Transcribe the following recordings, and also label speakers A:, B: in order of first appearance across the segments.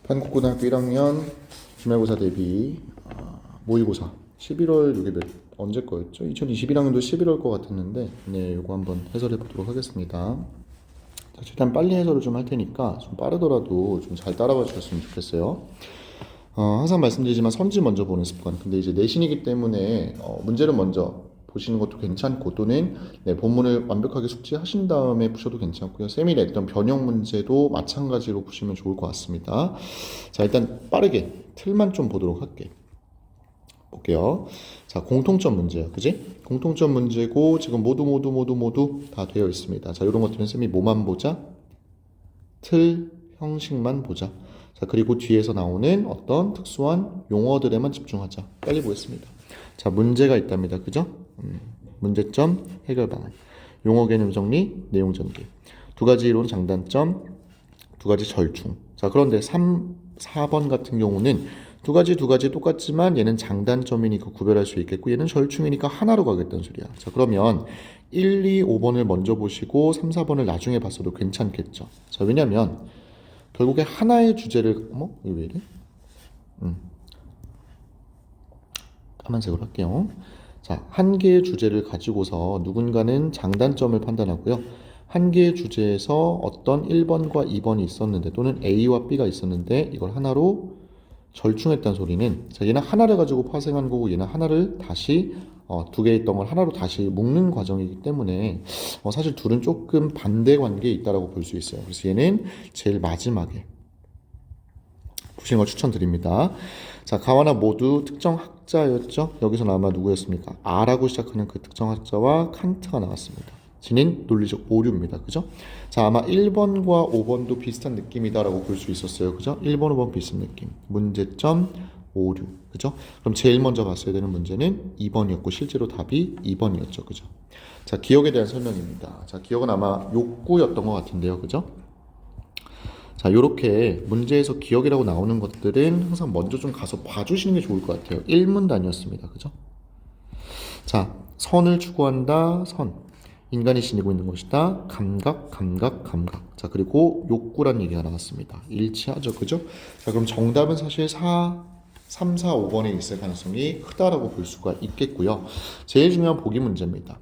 A: 한국고등학교 1학년 기말고사 대비 모의고사 11월 이게 언제 거였죠? 2021학년도 11월 거 같았는데 이거 한번 해설해 보도록 하겠습니다. 자, 최대한 빨리 해설을 좀 할 테니까 좀 빠르더라도 좀 잘 따라와 주셨으면 좋겠어요. 항상 말씀드리지만 선지 먼저 보는 습관. 근데 이제 내신이기 때문에 문제를 먼저 보시는 것도 괜찮고 또는 본문을 완벽하게 숙지하신 다음에 푸셔도 괜찮고요. 쌤이 냈던 변형 문제도 마찬가지로 푸시면 좋을 것 같습니다. 자, 일단 빠르게 틀만 좀 보도록 할게요. 볼게요. 자, 공통점 문제예요. 그지? 공통점 문제고 지금 모두 다 되어 있습니다. 자, 이런 것들은 쌤이 뭐만 보자? 틀 형식만 보자. 자, 그리고 뒤에서 나오는 어떤 특수한 용어들에만 집중하자. 빨리 보겠습니다. 자, 문제가 있답니다. 그죠? 문제점, 해결 방안, 용어 개념 정리, 내용 전개. 두 가지 이론 장단점, 두 가지 절충. 자, 그런데 4번 같은 경우는 두 가지 똑같지만 얘는 장단점이니까 구별할 수 있겠고 얘는 절충이니까 하나로 가겠다는 소리야. 자, 그러면 1, 2, 5번을 먼저 보시고 3, 4번을 나중에 봤어도 괜찮겠죠. 자, 왜냐면 결국에 하나의 주제를 이거 왜 이래? 까만색으로 할게요. 자, 한 개의 주제를 가지고서 누군가는 장단점을 판단하고요. 한 개의 주제에서 어떤 1번과 2번이 있었는데 또는 A와 B가 있었는데 이걸 하나로 절충했다는 소리는 자, 얘는 하나를 가지고 파생한 거고 얘는 하나를 다시 두 개 있던 걸 하나로 다시 묶는 과정이기 때문에 사실 둘은 조금 반대 관계에 있다라고 볼 수 있어요. 그래서 얘는 제일 마지막에 보시는 걸 추천드립니다. 자, 가와나 모두 특정 학자였죠. 여기서는 아마 누구였습니까? R라고 시작하는 그 특정 학자와 칸트가 나왔습니다. 지닌 논리적 오류입니다. 그죠? 자, 아마 1번과 5번도 비슷한 느낌이다라고 볼 수 있었어요. 그죠? 1번, 5번 비슷한 느낌. 문제점, 오류. 그죠? 그럼 제일 먼저 봤어야 되는 문제는 2번이었고 실제로 답이 2번이었죠. 그죠? 자, 기억에 대한 설명입니다. 자, 기억은 아마 욕구였던 것 같은데요. 그죠? 자, 요렇게 문제에서 기억이라고 나오는 것들은 항상 먼저 좀 가서 봐주시는 게 좋을 것 같아요. 1문단이었습니다. 그죠? 자, 선을 추구한다. 선. 인간이 지니고 있는 것이다. 감각. 자, 그리고 욕구란 얘기가 나왔습니다. 일치하죠. 그죠? 자, 그럼 정답은 사실 3, 4, 5번에 있을 가능성이 크다라고 볼 수가 있겠고요. 제일 중요한 보기 문제입니다.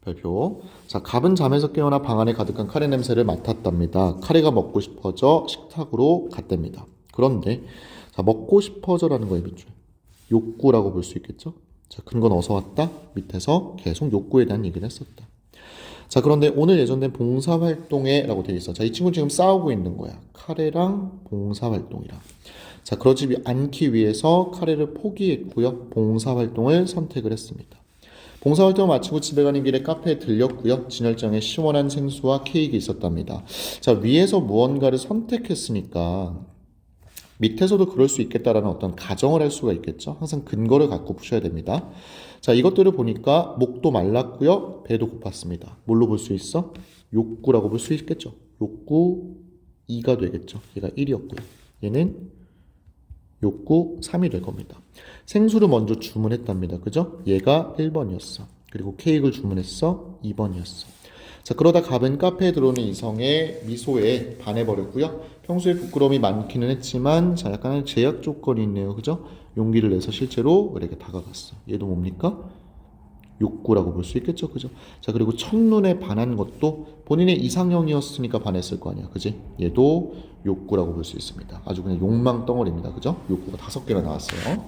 A: 별표. 자, 갑은 잠에서 깨어나 방 안에 가득한 카레 냄새를 맡았답니다. 카레가 먹고 싶어져 식탁으로 갔답니다. 그런데 자, 먹고 싶어져라는 거에 밑줄 욕구라고 볼 수 있겠죠? 자, 근거는 어디서 왔다? 밑에서 계속 욕구에 대한 얘기를 했었다. 자, 그런데 오늘 예정된 봉사활동에 라고 되어 있어. 자, 이 친구 지금 싸우고 있는 거야. 카레랑 봉사활동이랑. 자, 그러지 않기 위해서 카레를 포기했고요. 봉사활동을 선택을 했습니다. 봉사활동을 마치고 집에 가는 길에 카페에 들렸고요. 진열장에 시원한 생수와 케이크 있었답니다. 자, 위에서 무언가를 선택했으니까 밑에서도 그럴 수 있겠다라는 어떤 가정을 할 수가 있겠죠. 항상 근거를 갖고 푸셔야 됩니다. 자, 이것들을 보니까 목도 말랐고요. 배도 고팠습니다. 뭘로 볼 수 있어? 욕구라고 볼 수 있겠죠. 욕구 2가 되겠죠. 얘가 1이었고요. 얘는 욕구 3이 될 겁니다. 생수를 먼저 주문했답니다. 그죠? 얘가 1번이었어. 그리고 케이크를 주문했어. 2번이었어. 자, 그러다 갑은 카페에 들어오는 이성의 미소에 반해버렸고요. 평소에 부끄러움이 많기는 했지만 자, 약간의 제약 조건이 있네요. 그죠? 용기를 내서 실제로 이렇게 다가갔어. 얘도 뭡니까? 욕구라고 볼 수 있겠죠. 그죠? 자, 그리고 첫눈에 반한 것도 본인의 이상형이었으니까 반했을 거 아니야. 그지? 얘도 욕구라고 볼 수 있습니다. 아주 그냥 욕망 덩어리입니다. 그죠? 욕구가 5개나 나왔어요.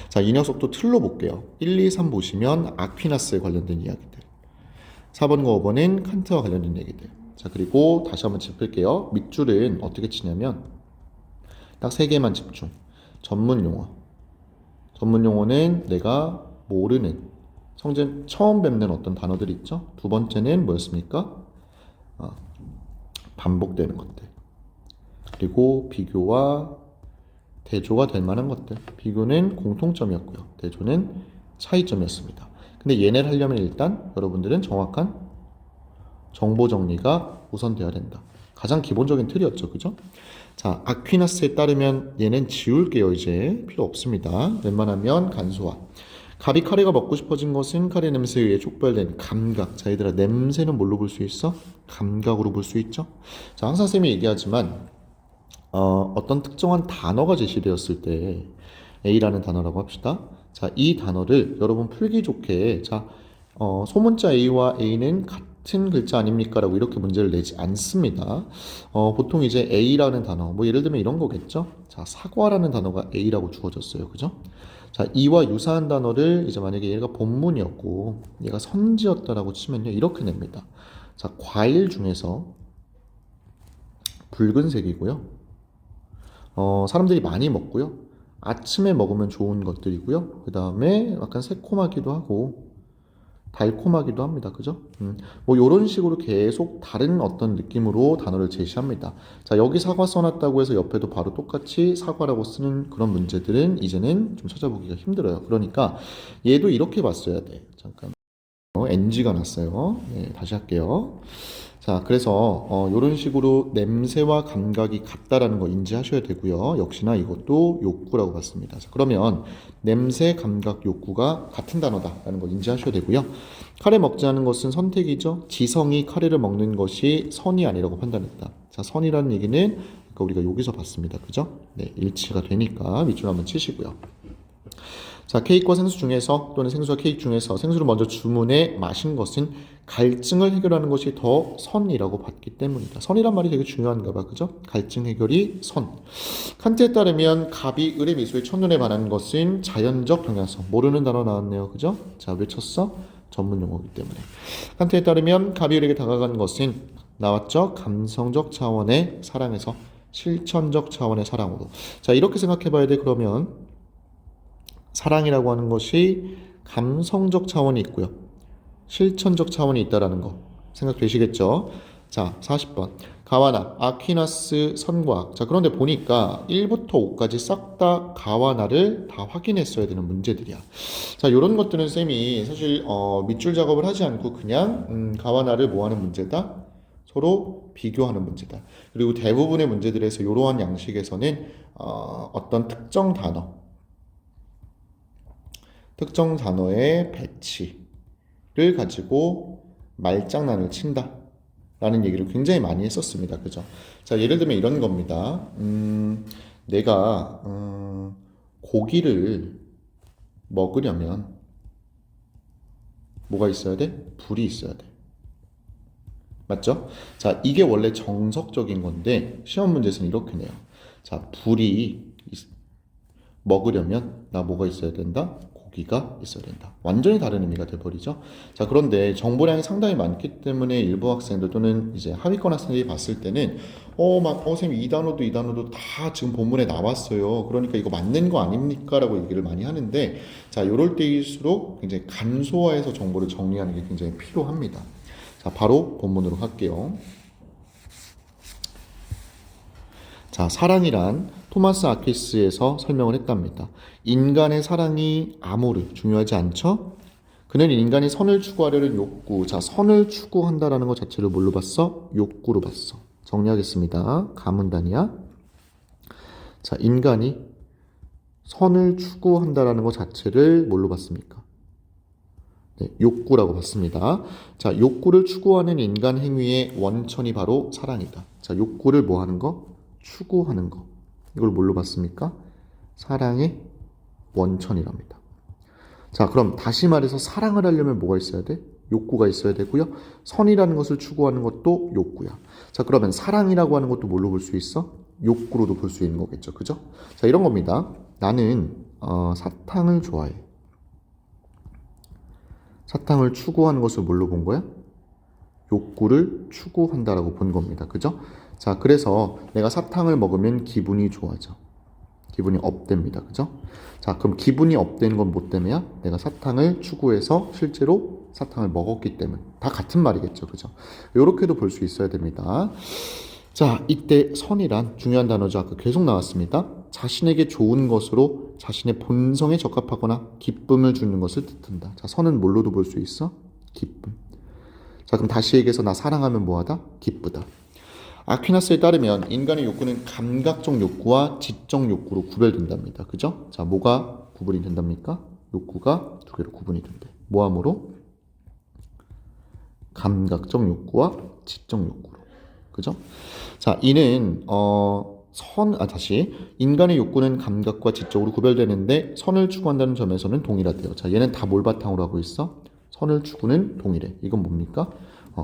A: 자, 이 녀석도 틀로 볼게요. 1, 2, 3 보시면 아퀴나스에 관련된 이야기들. 4번과 5번은 칸트와 관련된 얘기들. 자, 그리고 다시 한번 짚을게요. 밑줄은 어떻게 치냐면 딱 3개만 집중. 전문 용어. 전문 용어는 내가 모르는 성진 처음 뵙는 어떤 단어들이 있죠. 두 번째는 뭐였습니까? 반복되는 것들. 그리고 비교와 대조가 될 만한 것들. 비교는 공통점이었고요. 대조는 차이점이었습니다. 근데 얘네를 하려면 일단 여러분들은 정확한 정보 정리가 우선되어야 된다. 가장 기본적인 틀이었죠. 그죠? 자, 아퀴나스에 따르면 얘는 지울게요. 이제 필요 없습니다. 웬만하면 간소화. 갑이 카레가 먹고 싶어진 것은 카레 냄새에 의해 촉발된 감각. 자, 얘들아, 냄새는 뭘로 볼 수 있어? 감각으로 볼 수 있죠? 자, 항상 쌤이 얘기하지만 어떤 특정한 단어가 제시되었을 때 A라는 단어라고 합시다. 자, 이 단어를 여러분 풀기 좋게 자, 소문자 A와 A는 같은 글자 아닙니까? 라고 이렇게 문제를 내지 않습니다. 보통 이제 A라는 단어, 뭐 예를 들면 이런 거겠죠? 자, 사과라는 단어가 A라고 주어졌어요. 그죠? 자, 이와 유사한 단어를 이제 만약에 얘가 본문이었고 얘가 선지였다라고 치면요. 이렇게 냅니다. 자, 과일 중에서 붉은색이고요. 사람들이 많이 먹고요. 아침에 먹으면 좋은 것들이고요. 그 다음에 약간 새콤하기도 하고 달콤하기도 합니다. 그죠? 뭐 이런 식으로 계속 다른 어떤 느낌으로 단어를 제시합니다. 자, 여기 사과 써놨다고 해서 옆에도 바로 똑같이 사과라고 쓰는 그런 문제들은 이제는 좀 찾아보기가 힘들어요. 그러니까 얘도 이렇게 봤어야 돼. 잠깐. NG가 났어요. 네, 다시 할게요. 자, 그래서 이런 식으로 냄새와 감각이 같다라는 거 인지하셔야 되고요. 역시나 이것도 욕구라고 봤습니다. 자, 그러면 냄새, 감각, 욕구가 같은 단어다라는 걸 인지하셔야 되고요. 카레 먹지 않은 것은 선택이죠. 지성이 카레를 먹는 것이 선이 아니라고 판단했다. 자, 선이라는 얘기는 그러니까 우리가 여기서 봤습니다. 그죠? 네, 일치가 되니까 밑줄 한번 치시고요. 자, 케이크와 생수 중에서 또는 생수와 케이크 중에서 생수를 먼저 주문해 마신 것은 갈증을 해결하는 것이 더 선이라고 봤기 때문이다. 선이란 말이 되게 중요한가 봐. 그죠? 갈증 해결이 선. 칸트에 따르면 갑이 을의 미소에 첫눈에 반한 것은 자연적 경향성. 모르는 단어 나왔네요. 그죠? 자, 외쳤어? 전문 용어이기 때문에. 칸트에 따르면 갑이 을에게 다가간 것은 나왔죠? 감성적 차원의 사랑에서 실천적 차원의 사랑으로. 자, 이렇게 생각해 봐야 돼. 그러면 사랑이라고 하는 것이 감성적 차원이 있고요. 실천적 차원이 있다라는 거 생각되시겠죠? 자, 40번. 가와나, 아퀴나스 선과학. 자, 그런데 보니까 1부터 5까지 싹 다 가와나를 다 확인했어야 되는 문제들이야. 자, 이런 것들은 쌤이 사실 밑줄 작업을 하지 않고 그냥 가와나를 뭐 하는 문제다? 서로 비교하는 문제다. 그리고 대부분의 문제들에서 이러한 양식에서는 어떤 특정 단어의 배치를 가지고 말장난을 친다 라는 얘기를 굉장히 많이 했었습니다. 그죠? 자, 예를 들면 이런 겁니다. 내가 고기를 먹으려면 뭐가 있어야 돼? 불이 있어야 돼. 맞죠? 자, 이게 원래 정석적인 건데 시험 문제에서는 이렇게 내요. 자, 먹으려면 나 뭐가 있어야 된다? 고기가 있어야 된다. 완전히 다른 의미가 돼버리죠. 자, 그런데 정보량이 상당히 많기 때문에 일부 학생들 또는 이제 하위권 학생들이 봤을 때는 선생님 이 단어도 다 지금 본문에 나왔어요. 그러니까 이거 맞는 거 아닙니까? 라고 얘기를 많이 하는데 자, 요럴 때일수록 굉장히 간소화해서 정보를 정리하는 게 굉장히 필요합니다. 자, 바로 본문으로 갈게요. 자, 사랑이란 토마스 아퀴스에서 설명을 했답니다. 인간의 사랑이 아모르, 중요하지 않죠? 그는 인간이 선을 추구하려는 욕구. 자, 선을 추구한다라는 것 자체를 뭘로 봤어? 욕구로 봤어. 정리하겠습니다. 가문단이야. 자, 인간이 선을 추구한다라는 것 자체를 뭘로 봤습니까? 네, 욕구라고 봤습니다. 자, 욕구를 추구하는 인간 행위의 원천이 바로 사랑이다. 자, 욕구를 뭐 하는 거? 추구하는 거. 이걸 뭘로 봤습니까? 사랑의 원천이랍니다. 자, 그럼 다시 말해서 사랑을 하려면 뭐가 있어야 돼? 욕구가 있어야 되고요. 선이라는 것을 추구하는 것도 욕구야. 자, 그러면 사랑이라고 하는 것도 뭘로 볼 수 있어? 욕구로도 볼 수 있는 거겠죠. 그죠? 자, 이런 겁니다. 나는 사탕을 좋아해. 사탕을 추구하는 것을 뭘로 본 거야? 욕구를 추구한다라고 본 겁니다. 그죠? 자, 그래서 내가 사탕을 먹으면 기분이 좋아져. 기분이 업됩니다. 그죠? 자, 그럼 기분이 업되는 건 뭐 때문이야? 내가 사탕을 추구해서 실제로 사탕을 먹었기 때문. 다 같은 말이겠죠. 그죠? 요렇게도 볼 수 있어야 됩니다. 자, 이때 선이란 중요한 단어죠. 아까 계속 나왔습니다. 자신에게 좋은 것으로 자신의 본성에 적합하거나 기쁨을 주는 것을 뜻한다. 자, 선은 뭘로도 볼 수 있어? 기쁨. 자, 그럼 다시 얘기해서 나 사랑하면 뭐하다? 기쁘다. 아퀴나스에 따르면 인간의 욕구는 감각적 욕구와 지적 욕구로 구별된답니다. 그죠? 자, 뭐가 구분이 된답니까? 욕구가 두 개로 구분이 된대. 뭐함으로? 감각적 욕구와 지적 욕구로. 그죠? 자, 이는 다시. 인간의 욕구는 감각과 지적으로 구별되는데 선을 추구한다는 점에서는 동일하대요. 자, 얘는 다 뭘 바탕으로 하고 있어? 선을 추구는 동일해. 이건 뭡니까?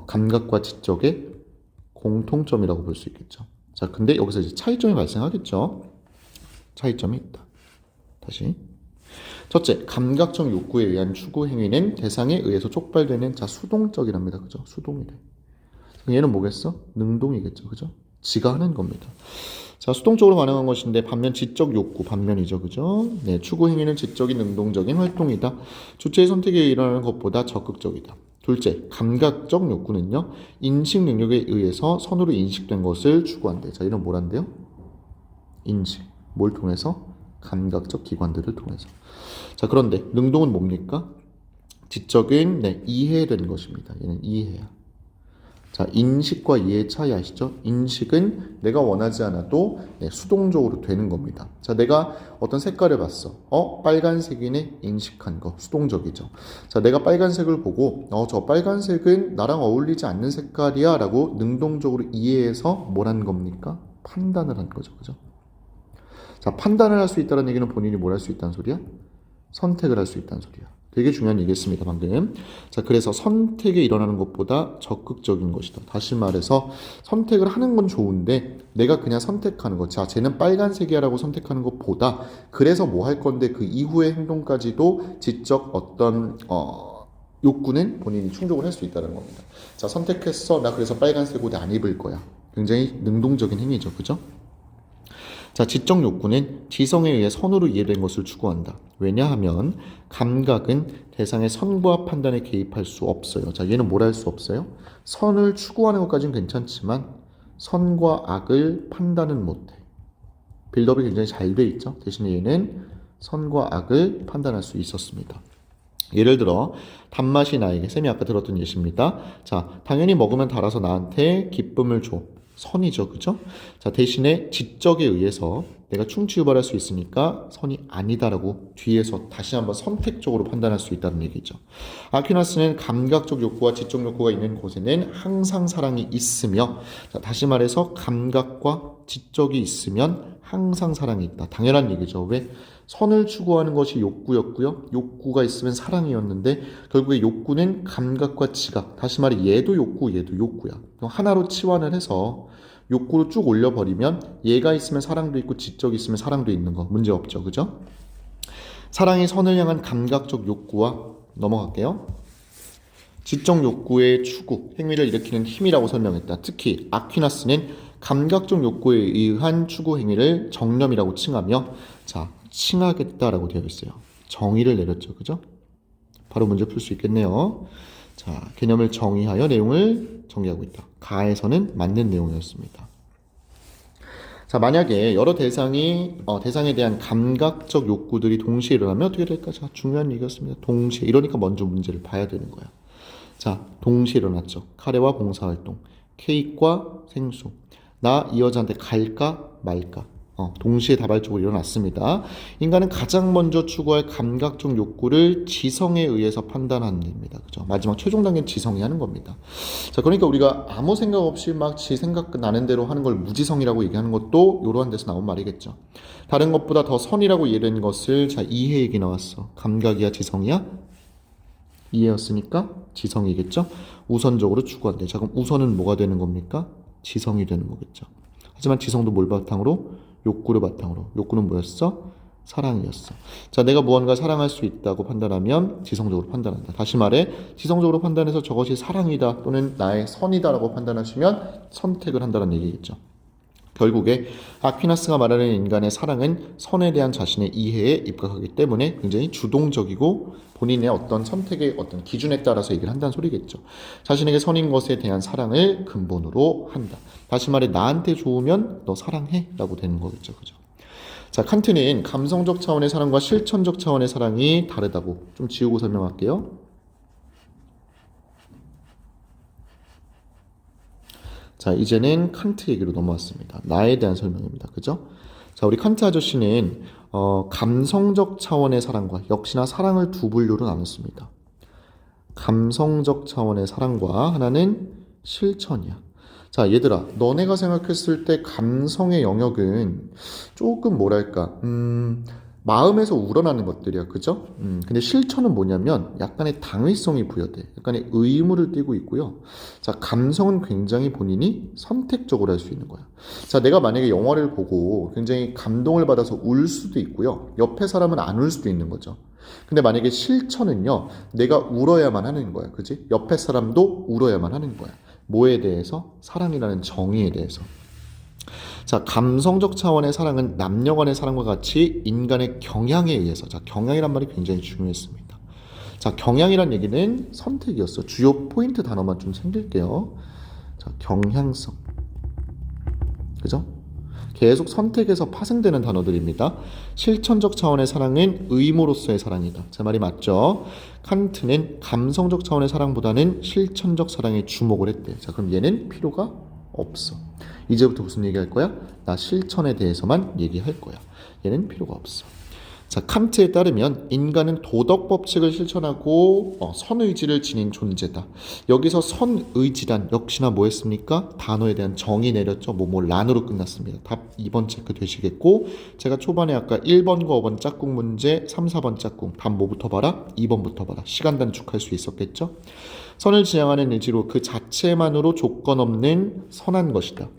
A: 감각과 지적의 공통점이라고 볼 수 있겠죠. 자, 근데 여기서 이제 차이점이 발생하겠죠. 차이점이 있다. 다시. 첫째, 감각적 욕구에 의한 추구 행위는 대상에 의해서 촉발되는 수동적이랍니다. 그죠? 수동이래. 얘는 뭐겠어? 능동이겠죠. 그죠? 지가 하는 겁니다. 자, 수동적으로 반응한 것인데 반면 지적 욕구 반면이죠. 그죠? 네, 추구 행위는 지적인 능동적인 활동이다. 주체의 선택에 일어나는 것보다 적극적이다. 둘째, 감각적 욕구는요. 인식 능력에 의해서 선으로 인식된 것을 추구한대. 자, 이는 뭐란데요? 인식. 뭘 통해서? 감각적 기관들을 통해서. 자, 그런데 능동은 뭡니까? 지적인 이해된 것입니다. 얘는 이해야. 자, 인식과 이해의 차이 아시죠? 인식은 내가 원하지 않아도 수동적으로 되는 겁니다. 자, 내가 어떤 색깔을 봤어. 빨간색이네. 인식한 거. 수동적이죠. 자, 내가 빨간색을 보고 저 빨간색은 나랑 어울리지 않는 색깔이야 라고 능동적으로 이해해서 뭘 한 겁니까? 판단을 한 거죠. 그죠? 자, 판단을 할 수 있다는 얘기는 본인이 뭘 할 수 있다는 소리야? 선택을 할 수 있다는 소리야. 되게 중요한 얘기였습니다, 방금. 자, 그래서 선택이 일어나는 것보다 적극적인 것이다. 다시 말해서 선택을 하는 건 좋은데 내가 그냥 선택하는 것. 자, 쟤는 빨간색이야 라고 선택하는 것보다 그래서 뭐 할 건데 그 이후의 행동까지도 지적 어떤 욕구는 본인이 충족을 할 수 있다는 겁니다. 자, 선택했어. 나 그래서 빨간색 옷 안 입을 거야. 굉장히 능동적인 행위죠. 그죠? 자, 지적 욕구는 지성에 의해 선으로 이해된 것을 추구한다. 왜냐하면 감각은 대상의 선과 판단에 개입할 수 없어요. 자, 얘는 뭘 할 수 없어요? 선을 추구하는 것까지는 괜찮지만 선과 악을 판단은 못해. 빌드업이 굉장히 잘 돼 있죠. 대신에 얘는 선과 악을 판단할 수 있었습니다. 예를 들어 단맛이 나에게, 쌤이 아까 들었던 예시입니다. 자, 당연히 먹으면 달아서 나한테 기쁨을 줘. 선이죠. 그죠? 자, 대신에 지적에 의해서 내가 충치 유발할 수 있으니까 선이 아니다라고 뒤에서 다시 한번 선택적으로 판단할 수 있다는 얘기죠. 아퀴나스는 감각적 욕구와 지적 욕구가 있는 곳에는 항상 사랑이 있으며, 자, 다시 말해서 감각과 지적이 있으면 항상 사랑이 있다. 당연한 얘기죠. 왜? 선을 추구하는 것이 욕구였고요. 욕구가 있으면 사랑이었는데 결국에 욕구는 감각과 지각. 다시 말해 얘도 욕구, 얘도 욕구야. 하나로 치환을 해서 욕구로 쭉 올려버리면 얘가 있으면 사랑도 있고 지적이 있으면 사랑도 있는 거. 문제 없죠. 그죠? 사랑이 선을 향한 감각적 욕구와 넘어갈게요. 지적 욕구의 추구, 행위를 일으키는 힘이라고 설명했다. 특히 아퀴나스는 감각적 욕구에 의한 추구 행위를 정념이라고 칭하며, 자, 칭하겠다라고 되어 있어요. 정의를 내렸죠. 그죠? 바로 문제 풀 수 있겠네요. 자, 개념을 정의하여 내용을 정의하고 있다. 가에서는 맞는 내용이었습니다. 자, 만약에 여러 대상에 대한 감각적 욕구들이 동시에 일어나면 어떻게 될까? 자, 중요한 얘기였습니다. 동시에. 이러니까 먼저 문제를 봐야 되는 거야. 자, 동시에 일어났죠. 카레와 봉사활동, 케이크와 생수. 나 이 여자한테 갈까 말까? 동시에 다발적으로 일어났습니다. 인간은 가장 먼저 추구할 감각적 욕구를 지성에 의해서 판단하는 겁니다. 그죠? 마지막 최종 단계는 지성이 하는 겁니다. 자, 그러니까 우리가 아무 생각 없이 막 지 생각 나는 대로 하는 걸 무지성이라고 얘기하는 것도 이러한 데서 나온 말이겠죠. 다른 것보다 더 선이라고 이해된 것을, 자, 이해 얘기 나왔어. 감각이야, 지성이야? 이해였으니까 지성이겠죠? 우선적으로 추구한대. 자, 그럼 우선은 뭐가 되는 겁니까? 지성이 되는 거겠죠. 하지만 지성도 뭘 바탕으로? 욕구를 바탕으로. 욕구는 뭐였어? 사랑이었어. 자, 내가 무언가 사랑할 수 있다고 판단하면 지성적으로 판단한다. 다시 말해, 지성적으로 판단해서 저것이 사랑이다 또는 나의 선이다라고 판단하시면 선택을 한다는 얘기겠죠. 결국에 아퀴나스가 말하는 인간의 사랑은 선에 대한 자신의 이해에 입각하기 때문에 굉장히 주동적이고 본인의 어떤 선택의 어떤 기준에 따라서 얘기를 한다는 소리겠죠. 자신에게 선인 것에 대한 사랑을 근본으로 한다. 다시 말해, 나한테 좋으면 너 사랑해 라고 되는 거겠죠. 그죠? 자, 칸트는 감성적 차원의 사랑과 실천적 차원의 사랑이 다르다고 좀 지우고 설명할게요. 자, 이제는 칸트 얘기로 넘어왔습니다. 나에 대한 설명입니다. 그죠? 자, 우리 칸트 아저씨는 감성적 차원의 사랑과 역시나 사랑을 두 분류로 나눴습니다. 감성적 차원의 사랑과 하나는 실천이야. 자, 얘들아, 너네가 생각했을 때 감성의 영역은 조금 뭐랄까, 마음에서 우러나는 것들이야, 그죠? 근데 실천은 뭐냐면 약간의 당위성이 부여돼. 약간의 의무를 띠고 있고요. 자, 감성은 굉장히 본인이 선택적으로 할 수 있는 거야. 자, 내가 만약에 영화를 보고 굉장히 감동을 받아서 울 수도 있고요. 옆에 사람은 안 울 수도 있는 거죠. 근데 만약에 실천은요, 내가 울어야만 하는 거야, 그지? 옆에 사람도 울어야만 하는 거야. 뭐에 대해서? 사랑이라는 정의에 대해서. 자, 감성적 차원의 사랑은 남녀 간의 사랑과 같이 인간의 경향에 의해서, 자, 경향이란 말이 굉장히 중요했습니다. 자, 경향이란 얘기는 선택이었어. 주요 포인트 단어만 좀 챙길게요. 자, 경향성. 그죠? 계속 선택에서 파생되는 단어들입니다. 실천적 차원의 사랑은 의무로서의 사랑이다. 제 말이 맞죠? 칸트는 감성적 차원의 사랑보다는 실천적 사랑에 주목을 했대. 자, 그럼 얘는 필요가 없어. 이제부터 무슨 얘기할 거야? 나 실천에 대해서만 얘기할 거야. 얘는 필요가 없어. 자, 칸트에 따르면 인간은 도덕 법칙을 실천하고 선의지를 지닌 존재다. 여기서 선의지란 역시나 뭐였습니까? 단어에 대한 정의 내렸죠. 란으로 끝났습니다. 답 2번 체크 되시겠고, 제가 초반에 아까 1번과 5번 짝꿍 문제, 3, 4번 짝꿍 답 뭐부터 봐라? 2번부터 봐라. 시간 단축할 수 있었겠죠? 선을 지향하는 의지로 그 자체만으로 조건 없는 선한 것이다.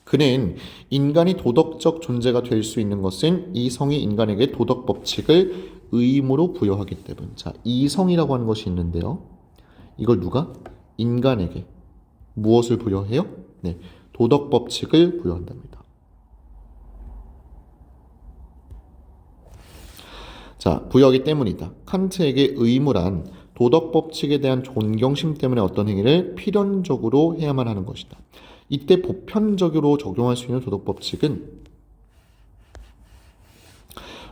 A: 그는 인간이 도덕적 존재가 될 수 있는 것은 이성이 인간에게 도덕 법칙을 의무로 부여하기 때문. 자, 이성이라고 하는 것이 있는데요. 이걸 누가? 인간에게 무엇을 부여해요? 네, 도덕 법칙을 부여한답니다. 자, 부여하기 때문이다. 칸트에게 의무란 도덕 법칙에 대한 존경심 때문에 어떤 행위를 필연적으로 해야만 하는 것이다. 이때 보편적으로 적용할 수 있는 도덕 법칙은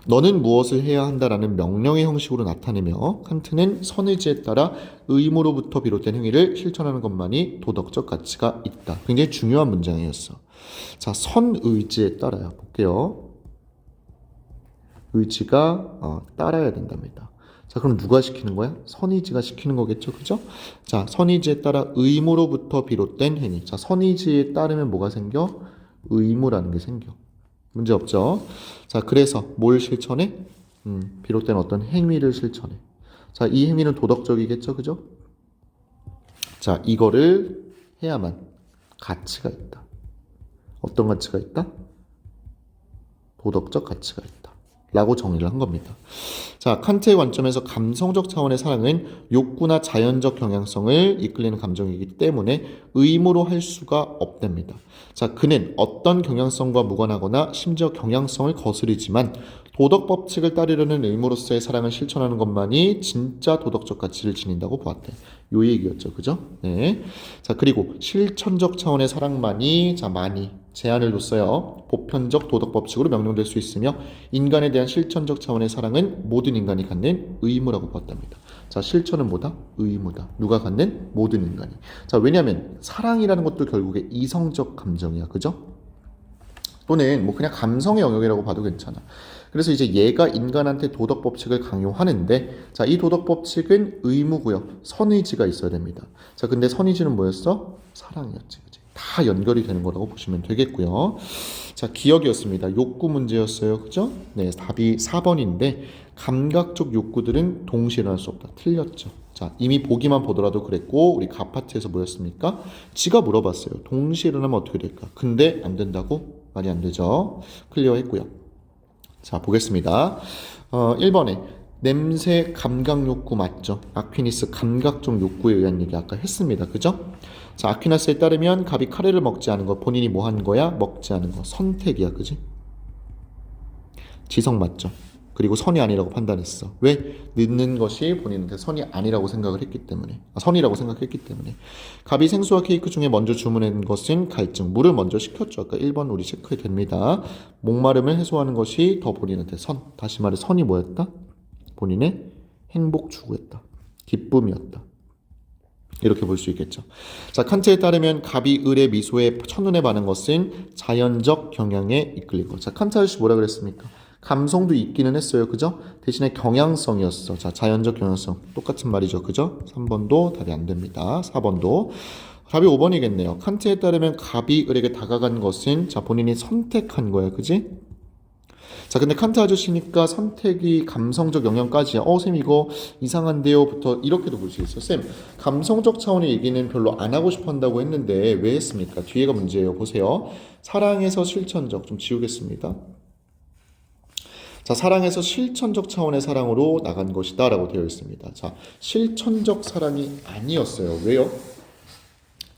A: 너는 무엇을 해야 한다라는 명령의 형식으로 나타내며, 칸트는 선의지에 따라 의무로부터 비롯된 행위를 실천하는 것만이 도덕적 가치가 있다. 굉장히 중요한 문장이었어. 자, 선의지에 따라야 볼게요. 의지가 따라야 된답니다. 자, 그럼 누가 시키는 거야? 선의지가 시키는 거겠죠, 그죠? 자, 선의지에 따라 의무로부터 비롯된 행위. 자, 선의지에 따르면 뭐가 생겨? 의무라는 게 생겨. 문제 없죠? 자, 그래서 뭘 실천해? 비롯된 어떤 행위를 실천해. 자, 이 행위는 도덕적이겠죠, 그죠? 자, 이거를 해야만 가치가 있다. 어떤 가치가 있다? 도덕적 가치가 있다. 라고 정리를 한 겁니다. 자, 칸트의 관점에서 감성적 차원의 사랑은 욕구나 자연적 경향성을 이끌리는 감정이기 때문에 의무로 할 수가 없답니다. 자, 그는 어떤 경향성과 무관하거나 심지어 경향성을 거스르지만 도덕 법칙을 따르려는 의무로서의 사랑을 실천하는 것만이 진짜 도덕적 가치를 지닌다고 보았대. 요 얘기였죠, 그죠? 네. 자, 그리고 실천적 차원의 사랑만이 많이 제한을 뒀어요. 보편적 도덕 법칙으로 명령될 수 있으며 인간에 대한 실천적 차원의 사랑은 모든 인간이 갖는 의무라고 보았답니다. 자, 실천은 뭐다? 의무다. 누가 갖는? 모든 인간이. 자, 왜냐하면 사랑이라는 것도 결국에 이성적 감정이야, 그죠? 또는 그냥 감성의 영역이라고 봐도 괜찮아. 그래서 이제 얘가 인간한테 도덕 법칙을 강요하는데, 자, 이 도덕 법칙은 의무고요. 선의지가 있어야 됩니다. 자, 근데 선의지는 뭐였어? 사랑이었지, 그치? 다 연결이 되는 거라고 보시면 되겠고요. 자, 기억이었습니다. 욕구 문제였어요, 그죠? 네, 답이 4번인데 감각적 욕구들은 동시에 일어날 수 없다. 틀렸죠. 자, 이미 보기만 보더라도 그랬고, 우리 가파트에서 뭐였습니까? 지가 물어봤어요. 동시에 일어나면 어떻게 될까? 근데 안 된다고? 말이 안 되죠. 클리어 했고요. 자, 보겠습니다. 1번에 냄새 감각 욕구 맞죠? 아퀴니스 감각적 욕구에 의한 얘기 아까 했습니다. 그죠? 자, 아퀴나스에 따르면 갑이 카레를 먹지 않은 거, 본인이 뭐 한 거야? 먹지 않은 거. 선택이야, 그지? 지성 맞죠? 그리고 선이 아니라고 판단했어. 왜? 늦는 것이 본인한테 선이 아니라고 생각을 했기 때문에. 선이라고 생각했기 때문에. 갑이 생수와 케이크 중에 먼저 주문한 것은 갈증. 물을 먼저 시켰죠. 아까 1번 우리 체크해 됩니다. 목마름을 해소하는 것이 더 본인한테 선. 다시 말해 선이 뭐였다? 본인의 행복 추구였다. 기쁨이었다. 이렇게 볼 수 있겠죠. 자, 칸트에 따르면 갑이 을의 미소에 첫눈에 반한 것은 자연적 경향에 이끌린 것. 자, 칸트 아저씨 뭐라 그랬습니까? 감성도 있기는 했어요. 그죠? 대신에 경향성이었어. 자, 자연적 경향성. 똑같은 말이죠. 그죠? 3번도 답이 안 됩니다. 4번도. 답이 5번이겠네요. 칸트에 따르면 갑이 을에게 다가간 것은 자 본인이 선택한 거야, 그지? 자, 근데 칸트 아저씨니까 선택이 감성적 영역까지야. 쌤 이거 이상한데요부터 이렇게도 볼 수 있어. 쌤, 감성적 차원의 얘기는 별로 안 하고 싶어 한다고 했는데 왜 했습니까? 뒤에가 문제예요. 보세요. 사랑에서 실천적 좀 지우겠습니다. 자, 사랑에서 실천적 차원의 사랑으로 나간 것이다 라고 되어 있습니다. 자, 실천적 사랑이 아니었어요. 왜요?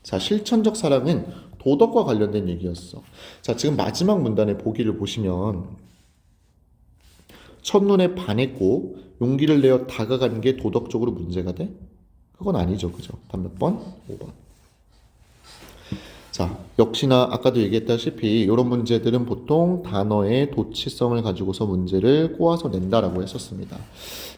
A: 자, 실천적 사랑은 도덕과 관련된 얘기였어. 자, 지금 마지막 문단의 보기를 보시면 첫눈에 반했고 용기를 내어 다가가는 게 도덕적으로 문제가 돼? 그건 아니죠. 그죠? 답 몇 번? 5번. 자, 역시나 아까도 얘기했다시피 이런 문제들은 보통 단어의 도치성을 가지고서 문제를 꼬아서 낸다라고 했었습니다.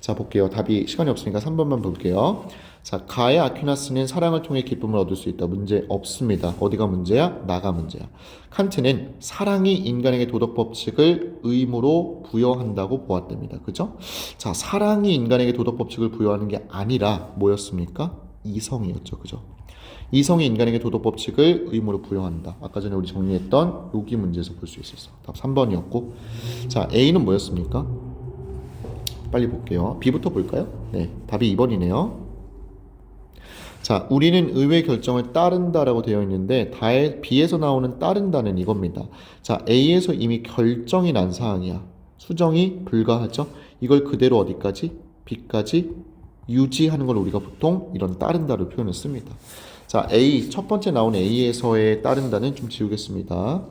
A: 자, 볼게요. 답이 시간이 없으니까 3번만 볼게요. 자, 가의 아퀴나스는 사랑을 통해 기쁨을 얻을 수 있다. 문제 없습니다. 어디가 문제야? 나가 문제야. 칸트는 사랑이 인간에게 도덕 법칙을 의무로 부여한다고 보았답니다. 그죠? 자, 사랑이 인간에게 도덕 법칙을 부여하는 게 아니라 뭐였습니까? 이성이었죠. 그죠? 이성이 인간에게 도덕 법칙을 의무로 부여한다. 아까 전에 우리 정리했던 여기 문제에서 볼 수 있었어. 답 3번이었고. 자, A는 뭐였습니까? 빨리 볼게요. B부터 볼까요? 네, 답이 2번이네요. 자, 우리는 의의 결정을 따른다라고 되어 있는데 B에서 나오는 따른다는 이겁니다. 자, A에서 이미 결정이 난 사항이야. 수정이 불가하죠. 이걸 그대로 어디까지? B까지 유지하는 걸 우리가 보통 이런 따른다로 표현을 씁니다. 자, A, 첫 번째 나온 A에서의 따른다는 좀 지우겠습니다.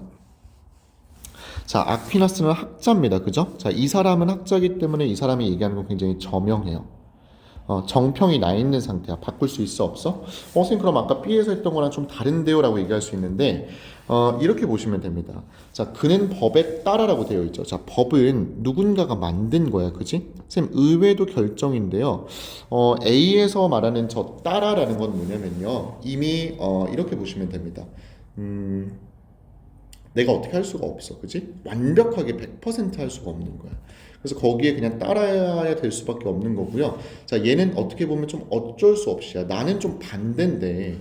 A: 자, 아퀴나스는 학자입니다. 그죠? 자, 이 사람은 학자이기 때문에 이 사람이 얘기하는 건 굉장히 저명해요. 정평이 나 있는 상태야. 바꿀 수 있어? 없어? 선생님 그럼 아까 B에서 했던 거랑 좀 다른데요? 라고 얘기할 수 있는데 이렇게 보시면 됩니다. 자, 그는 법에 따라라고 되어 있죠. 자, 법은 누군가가 만든 거야. 그지? 쌤, 의외도 결정인데요. A에서 말하는 저 따라라는 건 뭐냐면요. 이미 이렇게 보시면 됩니다. 내가 어떻게 할 수가 없어. 그지? 완벽하게 100% 할 수가 없는 거야. 그래서 거기에 그냥 따라야 될 수밖에 없는 거고요. 자, 얘는 어떻게 보면 좀 어쩔 수 없이야. 나는 좀 반대인데,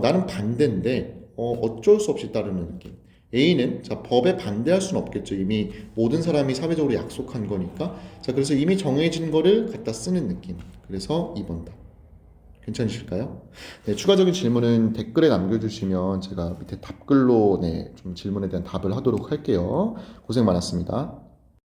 A: 나는 반대인데, 어쩔 수 없이 따르는 느낌. A는 자, 법에 반대할 수는 없겠죠. 이미 모든 사람이 사회적으로 약속한 거니까. 자, 그래서 이미 정해진 거를 갖다 쓰는 느낌. 그래서 2번 답. 괜찮으실까요? 네, 추가적인 질문은 댓글에 남겨주시면 제가 밑에 답글로 좀 질문에 대한 답을 하도록 할게요. 고생 많았습니다.